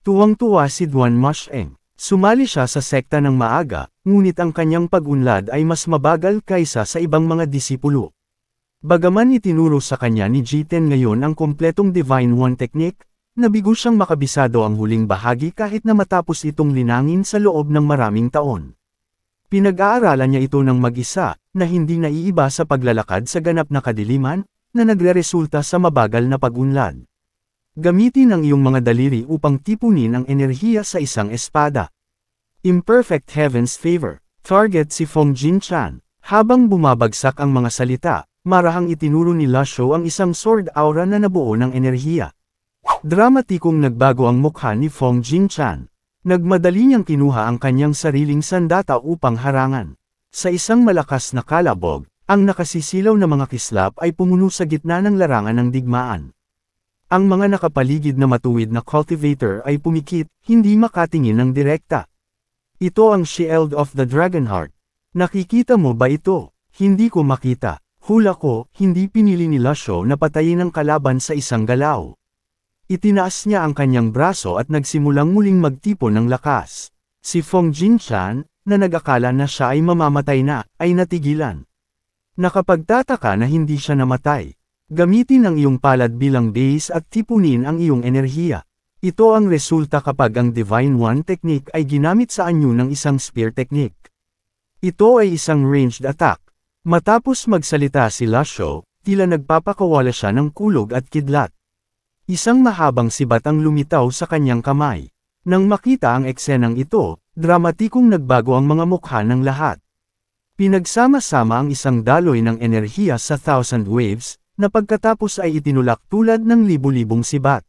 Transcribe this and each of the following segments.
Tuwang-tuwa si Duan Masheng. Sumali siya sa sekta ng maaga, ngunit ang kanyang pag-unlad ay mas mabagal kaysa sa ibang mga disipulo. Bagaman itinuro sa kanya ni Jiten ngayon ang kompletong Divine One technique, nabigo siyang makabisado ang huling bahagi kahit na matapos itong linangin sa loob ng maraming taon. Pinag-aaralan niya ito ng mag-isa, na hindi naiiba sa paglalakad sa ganap na kadiliman, na nagre-resulta sa mabagal na pag-unlad. Gamitin ang iyong mga daliri upang tipunin ang enerhiya sa isang espada. Imperfect Heaven's Favor. Target si Feng Jinchan. Habang bumabagsak ang mga salita, marahang itinuro ni Lasho ang isang sword aura na nabuo ng enerhiya. Dramatikong nagbago ang mukha ni Feng Jinchan. Nagmadali niyang kinuha ang kanyang sariling sandata upang harangan. Sa isang malakas na kalabog, ang nakasisilaw na mga kislap ay pumuno sa gitna ng larangan ng digmaan. Ang mga nakapaligid na matuwid na cultivator ay pumikit, hindi makatingin ng direkta. Ito ang Shield of the Dragonheart. Nakikita mo ba ito? Hindi ko makita. Hula ko, hindi pinili ni Lasho na patayin ang kalaban sa isang galaw. Itinaas niya ang kanyang braso at nagsimulang muling magtipon ng lakas. Si Feng Jinchan, na nag-akala na siya ay mamamatay na, ay natigilan. Nakapagtataka na hindi siya namatay. Gamitin ang iyong palad bilang base at tipunin ang iyong enerhiya. Ito ang resulta kapag ang Divine One technique ay ginamit sa anyo ng isang spear technique. Ito ay isang ranged attack. Matapos magsalita si Lasho, tila nagpapakawala siya ng kulog at kidlat. Isang mahabang sibat ang lumitaw sa kanyang kamay. Nang makita ang eksenang ito, dramatikong nagbago ang mga mukha ng lahat. Pinagsama-sama ang isang daloy ng enerhiya sa thousand waves, na pagkatapos ay itinulak tulad ng libu-libong sibat.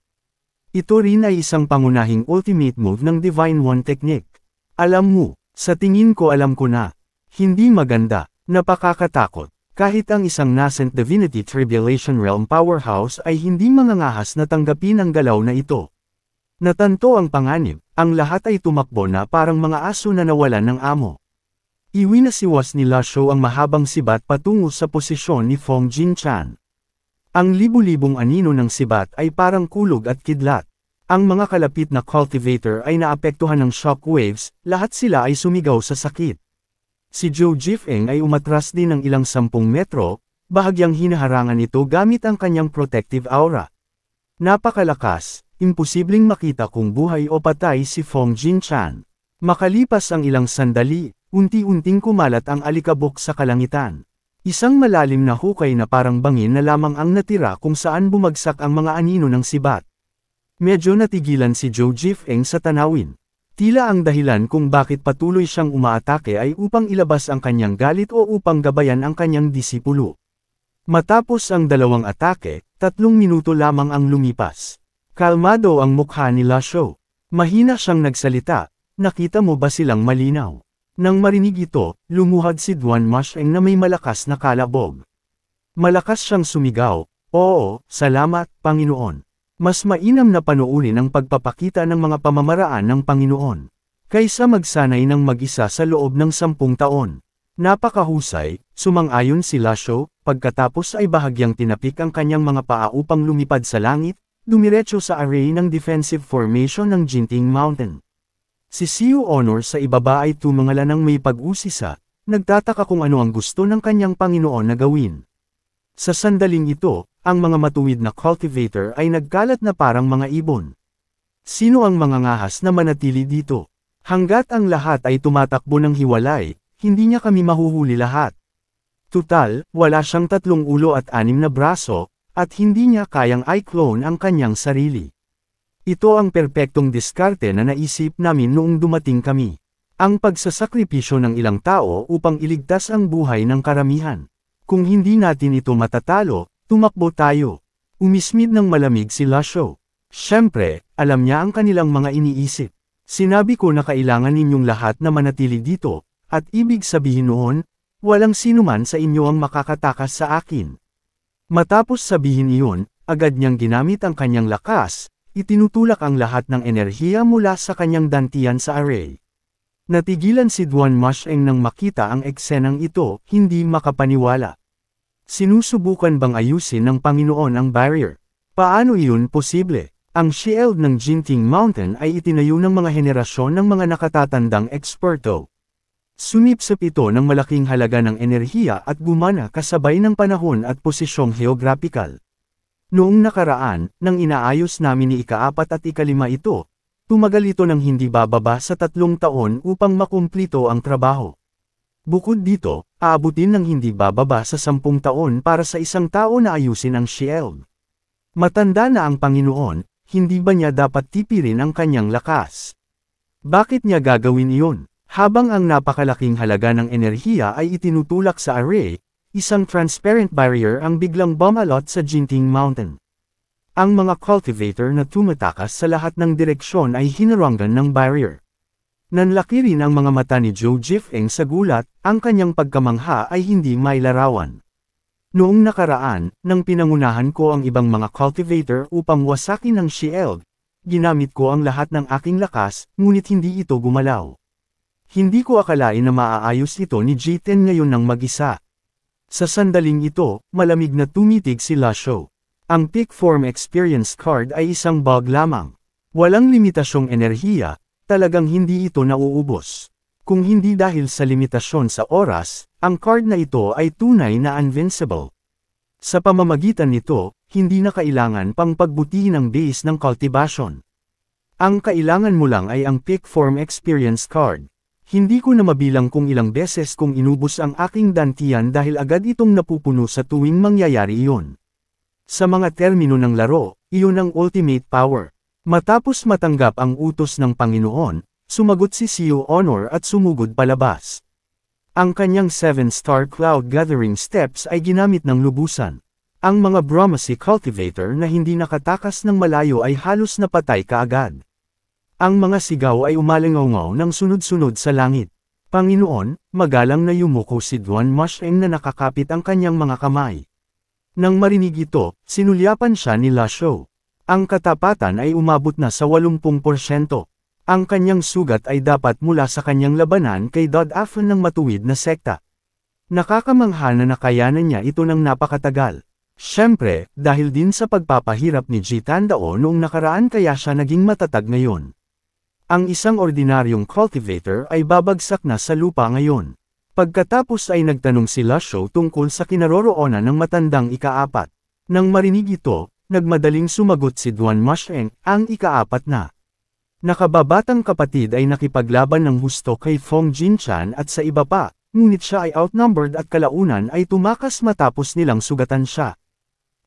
Ito rin ay isang pangunahing ultimate move ng Divine One technique. Alam mo, sa tingin ko alam ko na. Hindi maganda, napakakatakot. Kahit ang isang nascent divinity Tribulation Realm powerhouse ay hindi mangangahas na tanggapin ang galaw na ito. Natanto ang panganib, ang lahat ay tumakbo na parang mga aso na nawalan ng amo. Iwinasiwas ni Lasho ang mahabang sibat patungo sa posisyon ni Feng Jinchan. Ang libu-libong anino ng sibat ay parang kulog at kidlat. Ang mga kalapit na cultivator ay naapektuhan ng shock waves, lahat sila ay sumigaw sa sakit. Si Zhou Jifeng ay umatras din ng ilang 10 metro, bahagyang hinaharangan ito gamit ang kanyang protective aura. Napakalakas, imposibleng makita kung buhay o patay si Feng Jinchan. Makalipas ang ilang sandali, unti-unting kumalat ang alikabok sa kalangitan. Isang malalim na hukay na parang bangin na lamang ang natira kung saan bumagsak ang mga anino ng sibat. Medyo natigilan si Zhou Jifeng sa tanawin. Tila ang dahilan kung bakit patuloy siyang umaatake ay upang ilabas ang kanyang galit o upang gabayan ang kanyang disipulo. Matapos ang dalawang atake, 3 minuto lamang ang lumipas. Kalmado ang mukha ni Lasho. Mahina siyang nagsalita, nakita mo ba silang malinaw? Nang marinig ito, lumuhad si Duan Masheng na may malakas na kalabog. Malakas siyang sumigaw, "Oo, salamat, Panginoon." Mas mainam na panuulin ang pagpapakita ng mga pamamaraan ng Panginoon, kaysa magsanay ng mag-isa sa loob ng 10 taon. Napakahusay, sumang-ayon si Lasho, pagkatapos ay bahagyang tinapik ang kanyang mga paa upang lumipad sa langit, dumiretso sa array ng defensive formation ng Jinting Mountain. Si Siu Honor sa ibaba ay tumangala ng may pag-usisa, nagtataka kung ano ang gusto ng kanyang Panginoon na gawin. Sa sandaling ito, ang mga matuwid na cultivator ay nagkalat na parang mga ibon. Sino ang mga ngahas na manatili dito? Hanggat ang lahat ay tumatakbo ng hiwalay, hindi niya kami mahuhuli lahat. Tutal, wala siyang 3 ulo at 6 na braso, at hindi niya kayang i-clone ang kanyang sarili. Ito ang perpektong diskarte na naisip namin noong dumating kami. Ang pagsasakripisyo ng ilang tao upang iligtas ang buhay ng karamihan. Kung hindi natin ito matatalo, tumakbo tayo. Umismid ng malamig si Lasho. Siyempre, alam niya ang kanilang mga iniisip. Sinabi ko na kailangan ninyong lahat na manatili dito, at ibig sabihin noon, walang sinuman sa inyo ang makakatakas sa akin. Matapos sabihin iyon, agad niyang ginamit ang kanyang lakas, itinutulak ang lahat ng enerhiya mula sa kanyang dantian sa array. Natigilan si Duan Masheng nang makita ang eksenang ito, hindi makapaniwala. Sinusubukan bang ayusin ng Panginoon ang barrier? Paano iyon posible? Ang shield ng Jinting Mountain ay itinayo ng mga henerasyon ng mga nakatatandang eksperto. Sumipsip ito ng malaking halaga ng enerhiya at gumana kasabay ng panahon at posisyong geographical. Noong nakaraan, nang inaayos namin ni ika-4 at ika-5 ito, tumagal ito ng hindi bababa sa 3 taon upang makumplito ang trabaho. Bukod dito, aabutin ng hindi bababa sa 10 taon para sa isang tao na ayusin ang shield. Matanda na ang Panginoon, hindi ba niya dapat tipirin ang kanyang lakas? Bakit niya gagawin iyon? Habang ang napakalaking halaga ng enerhiya ay itinutulak sa array, isang transparent barrier ang biglang bumalot sa Jinting Mountain. Ang mga cultivator na tumatakas sa lahat ng direksyon ay hinarangan ng barrier. Nanlaki rin ang mga mata ni Zhou Jifeng sa gulat, ang kanyang pagkamangha ay hindi mailarawan. Noong nakaraan, nang pinangunahan ko ang ibang mga cultivator upang wasakin ang shield, ginamit ko ang lahat ng aking lakas, ngunit hindi ito gumalaw. Hindi ko akalain na maaayos ito ni Jiten ngayon ng mag-isa. Sa sandaling ito, malamig na tumitig si Lasho. Ang Peak Form Experience Card ay isang bug lamang. Walang limitasyong enerhiya, talagang hindi ito nauubos. Kung hindi dahil sa limitasyon sa oras, ang card na ito ay tunay na invincible. Sa pamamagitan nito, hindi na kailangan pang pagbutihin ang base ng cultivation. Ang kailangan mo lang ay ang Peak Form Experience Card. Hindi ko na mabilang kung ilang beses kong inubos ang aking dantian dahil agad itong napupuno sa tuwing mangyayari iyon. Sa mga termino ng laro, iyon ang ultimate power. Matapos matanggap ang utos ng Panginoon, sumagot si Siu Honor at sumugod palabas. Ang kanyang 7-star cloud gathering steps ay ginamit ng lubusan. Ang mga Brahmasi cultivator na hindi nakatakas ng malayo ay halos napatay kaagad. Ang mga sigaw ay umalingaw ng sunod-sunod sa langit. Panginoon, magalang na yumuko si Duan Musheng na nakakapit ang kanyang mga kamay. Nang marinig ito, sinulyapan siya ni Lasho. Ang katapatan ay umabot na sa 80%. Ang kanyang sugat ay dapat mula sa kanyang labanan kay Dod Afon ng matuwid na sekta. Nakakamangha na nakayanan niya ito ng napakatagal. Siyempre, dahil din sa pagpapahirap ni Jitandao noong nakaraan kaya siya naging matatag ngayon. Ang isang ordinaryong cultivator ay babagsak na sa lupa ngayon. Pagkatapos ay nagtanong si Lasho tungkol sa kinaroroonan ng matandang ika-4. Nang marinig ito, nagmadaling sumagot si Duan Musheng, ang ika-4 na. Nakababatang kapatid ay nakipaglaban ng husto kay Fong Jinchan at sa iba pa, ngunit siya ay outnumbered at kalaunan ay tumakas matapos nilang sugatan siya.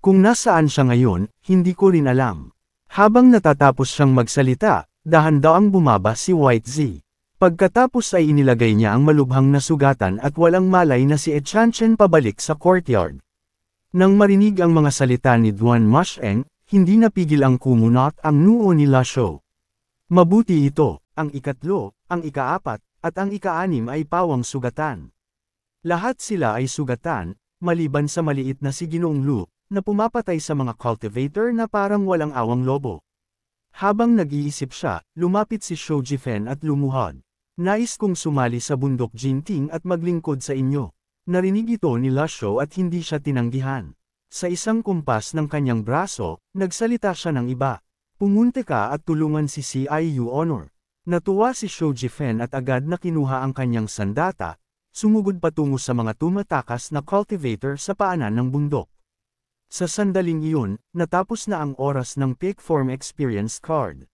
Kung nasaan siya ngayon, hindi ko rin alam. Habang natatapos siyang magsalita, dahan-daang bumaba si White Z. Pagkatapos ay inilagay niya ang malubhang na sugatan at walang malay na si Echanchen pabalik sa courtyard. Nang marinig ang mga salita ni Duan Musheng, hindi napigil ang kumunot ang noo ni Lasho. Mabuti ito, ang ikatlo, ang ika-4, at ang ika-6 ay pawang sugatan. Lahat sila ay sugatan, maliban sa maliit na si Ginoong Lu, na pumapatay sa mga cultivator na parang walang awang lobo. Habang nag-iisip siya, lumapit si Zhou Jifeng at lumuhod. Nais kong sumali sa bundok Jinting at maglingkod sa inyo. Narinig ito ni Lasho at hindi siya tinanggihan. Sa isang kumpas ng kanyang braso, nagsalita siya ng iba. Pumunta ka at tulungan si Siu Honor. Natuwa si Zhou Jifeng at agad na kinuha ang kanyang sandata, sumugod patungo sa mga tumatakas na cultivator sa paanan ng bundok. Sa sandaling iyon, natapos na ang oras ng Peak Form Experience Card.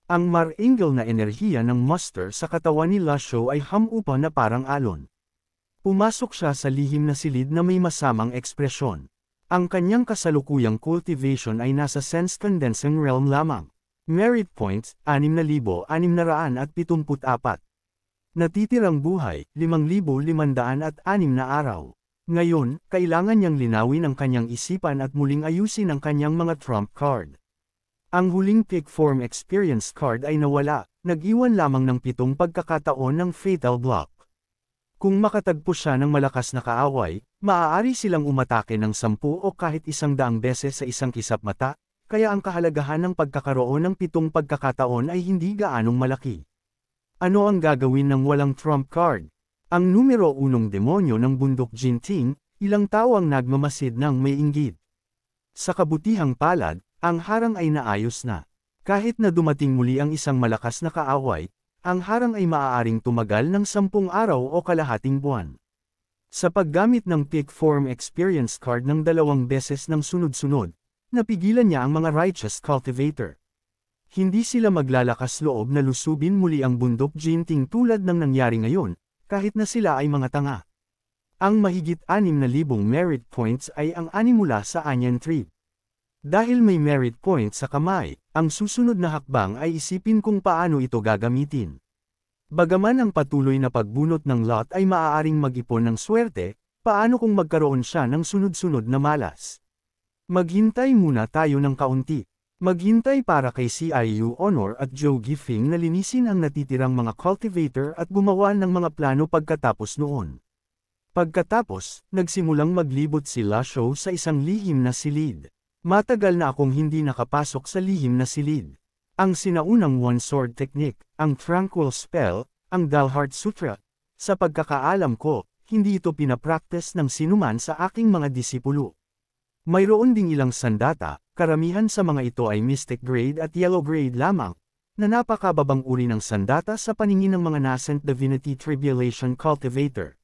Ang maringal na enerhiya ng muster sa katawan ni Lasho ay hamupa na parang alon. Pumasok siya sa lihim na silid na may masamang ekspresyon. Ang kanyang kasalukuyang cultivation ay nasa sense condensing realm lamang. Merit points, 6,674. Natitirang buhay, 5,506 na araw. Ngayon, kailangan niyang linawin ang kanyang isipan at muling ayusin ang kanyang mga trump card. Ang huling Peak Form Experience Card ay nawala, nag-iwan lamang ng 7 pagkakataon ng Fatal Block. Kung makatagpo siya ng malakas na kaaway, maaari silang umatake ng 10 o kahit 100 beses sa isang kisap mata, kaya ang kahalagahan ng pagkakaroon ng 7 pagkakataon ay hindi gaanong malaki. Ano ang gagawin ng walang trump card? Ang numero 1 demonyo ng bundok Jinting, ilang tao ang nagmamasid ng may inggit. Sa kabutihang palad, ang harang ay naayos na. Kahit na dumating muli ang isang malakas na kaaway, ang harang ay maaaring tumagal ng 10 araw o kalahating buwan. Sa paggamit ng Peak Form Experience Card ng 2 beses ng sunod-sunod, napigilan niya ang mga Righteous Cultivator. Hindi sila maglalakas loob na lusubin muli ang bundok Jinting tulad ng nangyari ngayon, kahit na sila ay mga tanga. Ang mahigit 6,000 merit points ay ang ani mula sa Onion Tree. Dahil may merit point sa kamay, ang susunod na hakbang ay isipin kung paano ito gagamitin. Bagaman ang patuloy na pagbunot ng lot ay maaaring mag-ipon ng swerte, paano kung magkaroon siya ng sunod-sunod na malas? Maghintay muna tayo ng kaunti. Maghintay para kay CIU Honor at Joe Giffing na linisin ang natitirang mga cultivator at gumawa ng mga plano pagkatapos noon. Pagkatapos, nagsimulang maglibot si Lasho sa isang lihim na silid. Matagal na akong hindi nakapasok sa lihim na silid. Ang sinaunang one-sword technique, ang Tranquil Spell, ang Dalhart Sutra. Sa pagkakaalam ko, hindi ito pinapractice ng sinuman sa aking mga disipulo. Mayroon ding ilang sandata, karamihan sa mga ito ay Mystic Grade at Yellow Grade lamang, na napakababang uri ng sandata sa paningin ng mga Nascent Divinity Tribulation Cultivator.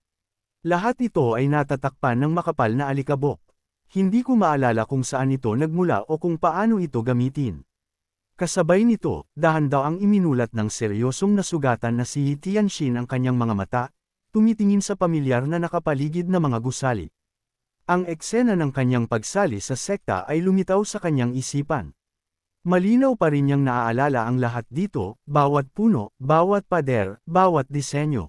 Lahat ito ay natatakpan ng makapal na alikabok. Hindi ko maalala kung saan ito nagmula o kung paano ito gamitin. Kasabay nito, dahan-daw ang iminulat ng seryosong nasugatan na si Tianxin ang kanyang mga mata, tumitingin sa pamilyar na nakapaligid na mga gusali. Ang eksena ng kanyang pagsali sa sekta ay lumitaw sa kanyang isipan. Malinaw pa rin niyang naaalala ang lahat dito, bawat puno, bawat pader, bawat disenyo.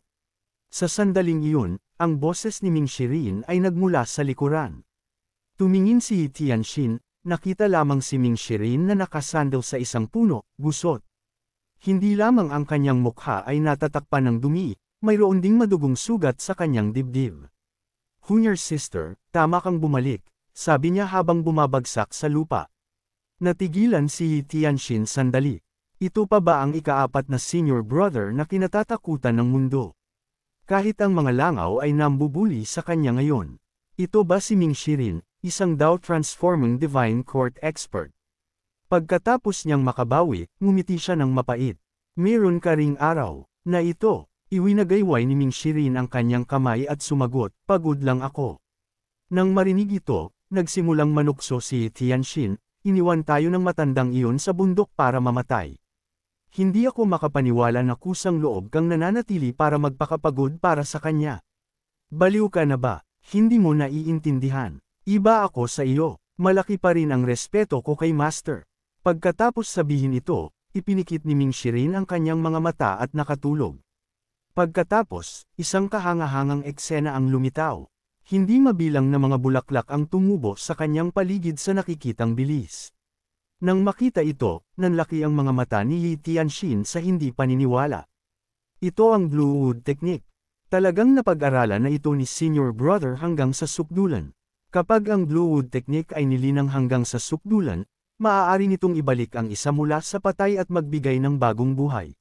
Sa sandaling iyon, ang boses ni Ming Shirin ay nagmula sa likuran. Tumingin si Tianxin, nakita lamang si Ming Shirin na nakasandal sa isang puno, gusot. Hindi lamang ang kanyang mukha ay natatakpan ng dumi, mayroon ding madugong sugat sa kanyang dibdib. Hunyer sister, tama kang bumalik, sabi niya habang bumabagsak sa lupa. Natigilan si Tianxin sandali. Ito pa ba ang ika-4 na senior brother na kinatatakutan ng mundo? Kahit ang mga langaw ay nambubuli sa kanya ngayon. Ito ba si Ming Shirin, isang Dao Transforming Divine Court expert? Pagkatapos niyang makabawi, ngumiti siya ng mapait. Meron ka ring araw, na ito. Iwinagayway ni Ming Shirin ang kanyang kamay at sumagot, pagod lang ako. Nang marinig ito, nagsimulang manukso si Tianxin, iniwan tayo ng matandang iyon sa bundok para mamatay. Hindi ako makapaniwala na kusang loob kang nananatili para magpakapagod para sa kanya. Baliw ka na ba? Hindi mo naiintindihan. Iba ako sa iyo, malaki pa rin ang respeto ko kay Master. Pagkatapos sabihin ito, ipinikit ni Ming Shirin ang kanyang mga mata at nakatulog. Pagkatapos, isang kahangahangang eksena ang lumitaw. Hindi mabilang na mga bulaklak ang tumubo sa kanyang paligid sa nakikitang bilis. Nang makita ito, nanlaki ang mga mata ni Tianxin sa hindi paniniwala. Ito ang Blue Wood Technique. Talagang napag-aralan na ito ni Senior Brother hanggang sa sukdulan. Kapag ang Blue Wood Technique ay nilinang hanggang sa sukdulan, maaari nitong ibalik ang isa mula sa patay at magbigay ng bagong buhay.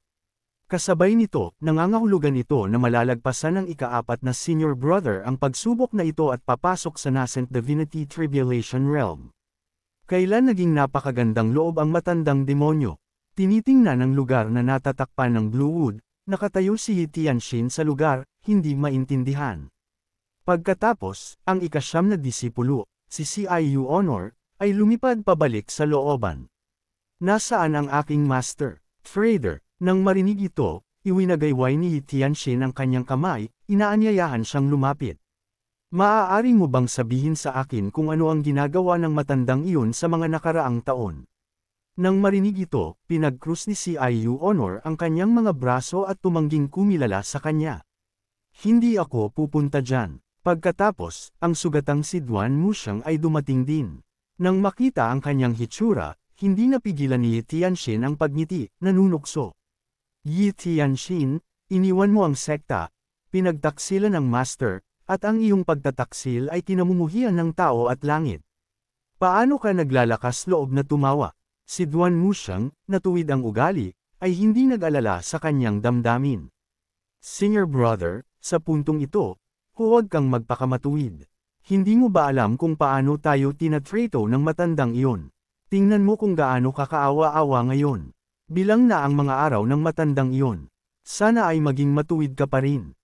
Kasabay nito, nangangahulugan ito na malalagpasan ng ika-4 na Senior Brother ang pagsubok na ito at papasok sa Nascent Divinity Tribulation Realm. Kailan naging napakagandang loob ang matandang demonyo? Tinitingnan ang lugar na natatakpan ng Blue Wood, nakatayo si Tianxin sa lugar, hindi maintindihan. Pagkatapos, ang ika-9 na disipulo, si CIU Honor, ay lumipad pabalik sa looban. Nasaan ang aking master? Trader, nang marinig ito, iwinagayway ni Tianxin ang kanyang kamay, inaanyayahan siyang lumapit. Maaari mo bang sabihin sa akin kung ano ang ginagawa ng matandang iyon sa mga nakaraang taon? Nang marinig ito, pinag-krus ni CIU Honor ang kanyang mga braso at tumangging kumilala sa kanya. Hindi ako pupunta dyan. Pagkatapos, ang sugatang si Duan Muxiang ay dumating din. Nang makita ang kanyang hitsura, hindi napigilan ni Tianxin ang pagngiti, nanunukso. Yi Tianxin, iniwan mo ang sekta, pinagtaksilan ng master, at ang iyong pagtataksil ay kinamumuhian ng tao at langit. Paano ka naglalakas loob na tumawa? Si Duan Muxiang, natuwid ang ugali, ay hindi nag-alala sa kanyang damdamin. Senior brother, sa puntong ito, huwag kang magpakamatuwid. Hindi mo ba alam kung paano tayo tinatrato ng matandang iyon? Tingnan mo kung gaano kakaawa-awa ngayon. Bilang na ang mga araw ng matandang iyon. Sana ay maging matuwid ka pa rin.